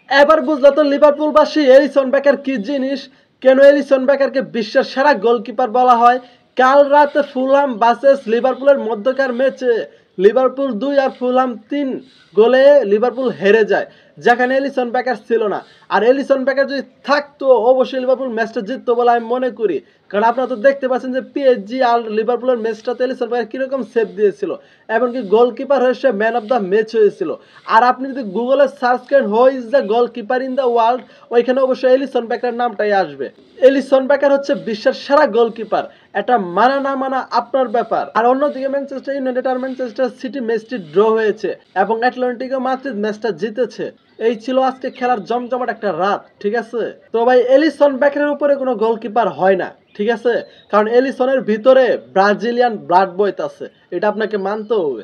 এবার বুঝলো তো লিভারপুলবাসী এলিসন বেকার কি জিনিস, কেন এলিসন বেকারকে বিশ্বের সেরা গোলকিপার বলা হয়। কাল রাতে ফুলহাম ভার্সেস লিভারপুলের মধ্যকার ম্যাচে লিভারপুল 2 আর ফুলহাম 3 গোলে লিভারপুল হেরে যায়, যেখানে এলিসন বেকার ছিল না। আর এলিসন বেকার যদি থাকতো অবশ্যই লিভারপুল ম্যাচটা জিততো বলে আমি মনে করি। কারণ আপনারা তো দেখতে পাচ্ছেন যে পিএসজি আর লিভারপুলের ম্যাচটাতে এলিসন বেকার কিরকম সেভ দিয়েছিল, এমনকি গোলকিপার হয়ে সে ম্যান অফ দ্য ম্যাচ হয়েছিল। আর আপনি যদি গুগলে সার্চ করেন who is the goalkeeper in the world, ওইখানে অবশ্যই এলিসন বেকার নামটাই আসবে। এলিসন বেকার হচ্ছে বিশ্বের সেরা গোলকিপার, এটা মানা না মানা আপনার ব্যাপার। আর অন্যদিকে ম্যানচেস্টার ইউনাইটেড আর ম্যানচেস্টার সিটি ম্যাচটি ড্র হয়েছে এবং অ্যাটলেটিকো মাদ্রিদ ম্যাচটা জিতেছে। এই ছিল আজকে খেলার জমজমাট একটা রাত, ঠিক আছে। তো ভাই এলিসন বেকারের উপরে কোনো গোলকিপার হয় না, ঠিক আছে, কারণ এলিসনের ভিতরে ব্রাজিলিয়ান ব্লাড বইতাছে, এটা আপনাকে মানতে হবে।